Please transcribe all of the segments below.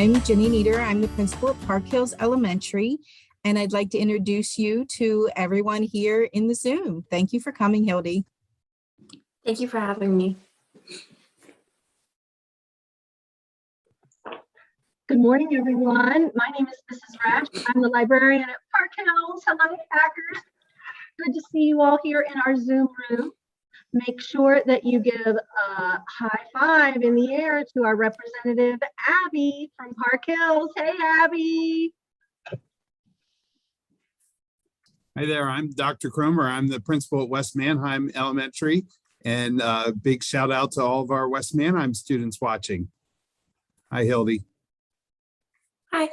I'm Jenny Nieder. I'm the principal at Park Hills Elementary, and I'd like to introduce you to everyone here in the Zoom. Thank you for coming, Hilde. Thank you for having me. Good morning, everyone. My name is Mrs. Rash. I'm the librarian at Park Hills. Hello, Packers. Good to see you all here in our Zoom room. Make sure that you give a high five in the air to our representative, Abby from Park Hills. Hey, Abby. Hi there, I'm Dr. Cromer. I'm the principal at West Manheim Elementary, and a big shout out to all of our West Manheim students watching. Hi, Hilde. Hi.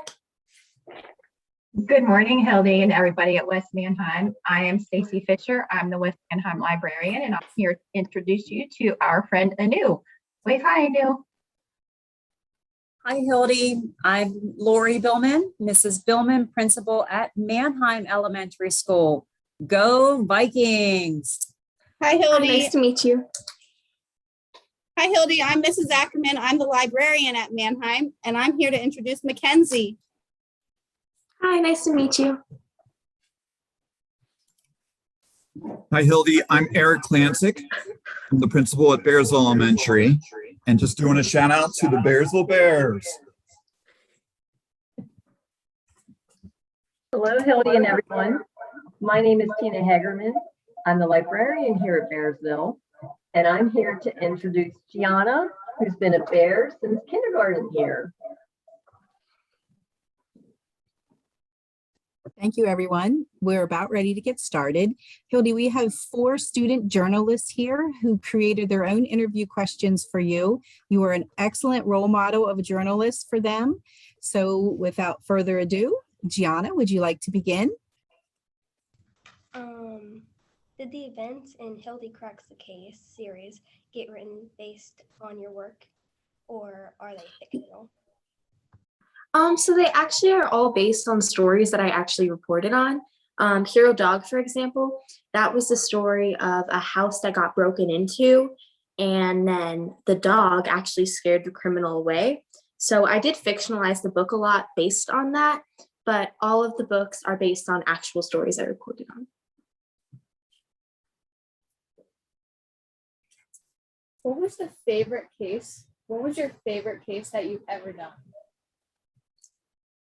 Good morning, Hilde and everybody at West Manheim. I am Stacy Fisher. I'm the West Manheim librarian, and I'm here to introduce you to our friend Anu. Wave hi, Anu. Hi, Hilde. I'm Lori Billman, Mrs. Billman, principal at Manheim Elementary School. Go Vikings! Hi, Hilde. Nice to meet you. Hi, Hilde. I'm Mrs. Ackerman. I'm the librarian at Manheim, and I'm here to introduce Mackenzie. Hi, nice to meet you. Hi, Hilde. I'm Eric Klansik. I'm the principal at Bearsville Elementary, and just doing a shout out to the Bearsville Bears. Hello, Hilde and everyone. My name is Tina Hagerman. I'm the librarian here at Bearsville, and I'm here to introduce Gianna, who's been a bear since kindergarten here. Thank you, everyone. We're about ready to get started. Hilde, we have 4 student journalists here who created their own interview questions for you. You are an excellent role model of a journalist for them. So without further ado, Gianna, would you like to begin? Did the events in Hilde Cracks the Case series get written based on your work, or are they fictional? So they actually are all based on stories that I actually reported on. Hero Dog, for example, that was the story of a house that got broken into, and then the dog actually scared the criminal away. So I did fictionalize the book a lot based on that, but all of the books are based on actual stories I reported on. What was the favorite case? What was your favorite case that you've ever done?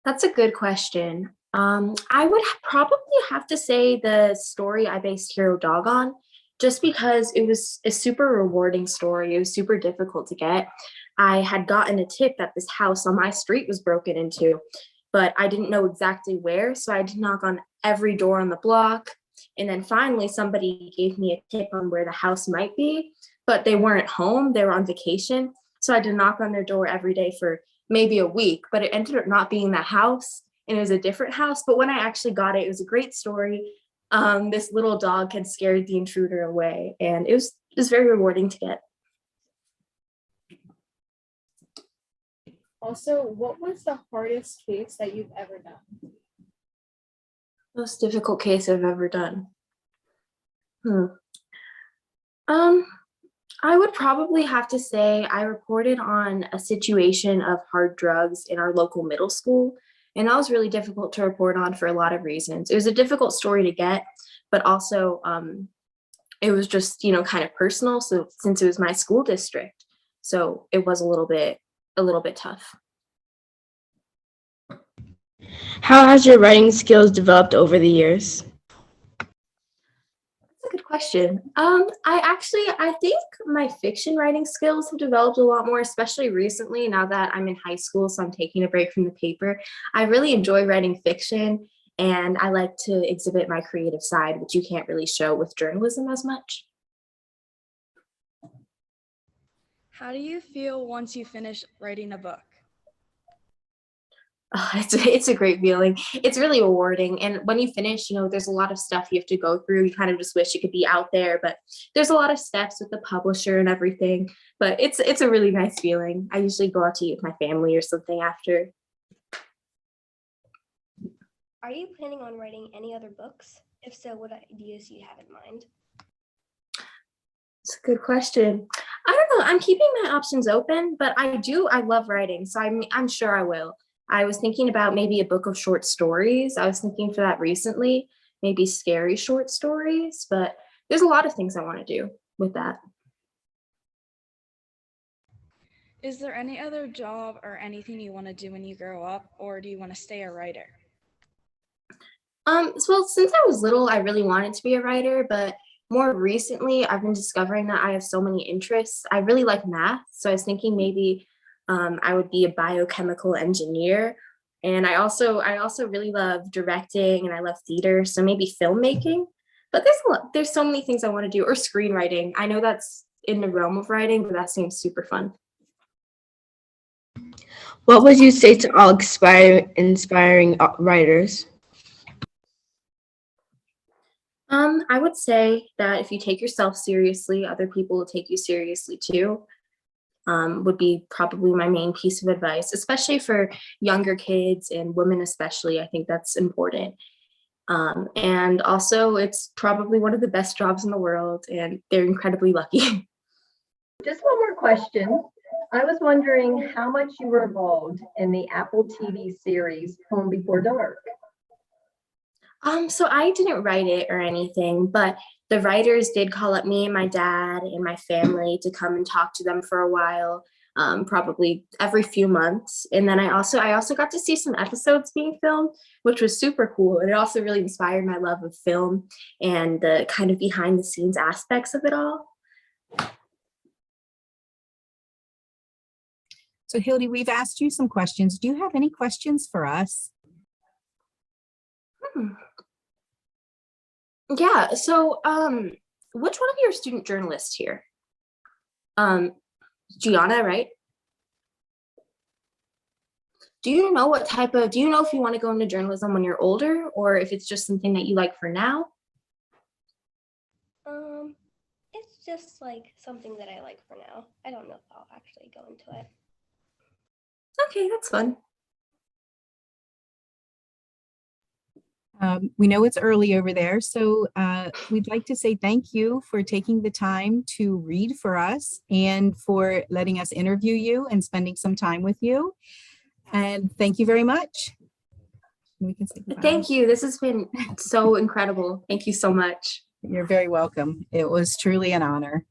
That's a good question. I would probably have to say the story I based Hero Dog on, just because it was a super rewarding story. It was super difficult to get. I had gotten a tip that this house on my street was broken into, but I didn't know exactly where, so I did knock on every door on the block. And then finally, somebody gave me a tip on where the house might be, but they weren't home. They were on vacation. So I had to knock on their door every day for maybe a week, but it ended up not being that house, and it was a different house. But when I actually got it, it was a great story. This little dog had scared the intruder away, and it was very rewarding to get. Also, what was the hardest case that you've ever done? Most difficult case I've ever done. I would probably have to say I reported on a situation of hard drugs in our local middle school, and that was really difficult to report on for a lot of reasons. It was a difficult story to get, but also it was just, kind of personal. So since it was my school district, so it was a little bit tough. How has your writing skills developed over the years? That's a good question. I think my fiction writing skills have developed a lot more, especially recently, now that I'm in high school, so I'm taking a break from the paper. I really enjoy writing fiction, and I like to exhibit my creative side, which you can't really show with journalism as much. How do you feel once you finish writing a book? Oh, it's a great feeling. It's really rewarding. And when you finish, there's a lot of stuff you have to go through. You kind of just wish it could be out there, but there's a lot of steps with the publisher and everything. But it's a really nice feeling. I usually go out to eat with my family or something after. Are you planning on writing any other books? If so, what ideas do you have in mind? It's a good question. I don't know. I'm keeping my options open, but I love writing. So I'm sure I will. I was thinking about maybe a book of short stories. I was thinking for that recently, maybe scary short stories, but there's a lot of things I want to do with that. Is there any other job or anything you want to do when you grow up, or do you want to stay a writer? So since I was little, I really wanted to be a writer, but more recently, I've been discovering that I have so many interests. I really like math, so I was thinking maybe I would be a biochemical engineer. And I also really love directing and I love theater, so maybe filmmaking. But there's so many things I want to do, or screenwriting. I know that's in the realm of writing, but that seems super fun. What would you say to all inspiring writers? I would say that if you take yourself seriously, other people will take you seriously too. Would be probably my main piece of advice, especially for younger kids and women especially. I think that's important. And also, it's probably one of the best jobs in the world, and they're incredibly lucky. Just one more question. I was wondering how much you were involved in the Apple TV series Home Before Dark. So I didn't write it or anything, but the writers did call up me and my dad and my family to come and talk to them for a while, probably every few months. And then I also got to see some episodes being filmed, which was super cool. And it also really inspired my love of film and the kind of behind the scenes aspects of it all. So Hilde, we've asked you some questions. Do you have any questions for us? Yeah, so which one of your student journalists here? Gianna, right? Do you know if you want to go into journalism when you're older, or if it's just something that you like for now? It's just like something that I like for now. I don't know if I'll actually go into it. Okay, that's fun. We know it's early over there, so we'd like to say thank you for taking the time to read for us and for letting us interview you and spending some time with you. And thank you very much. We can say goodbye. Thank you. This has been so incredible. Thank you so much. You're very welcome. It was truly an honor.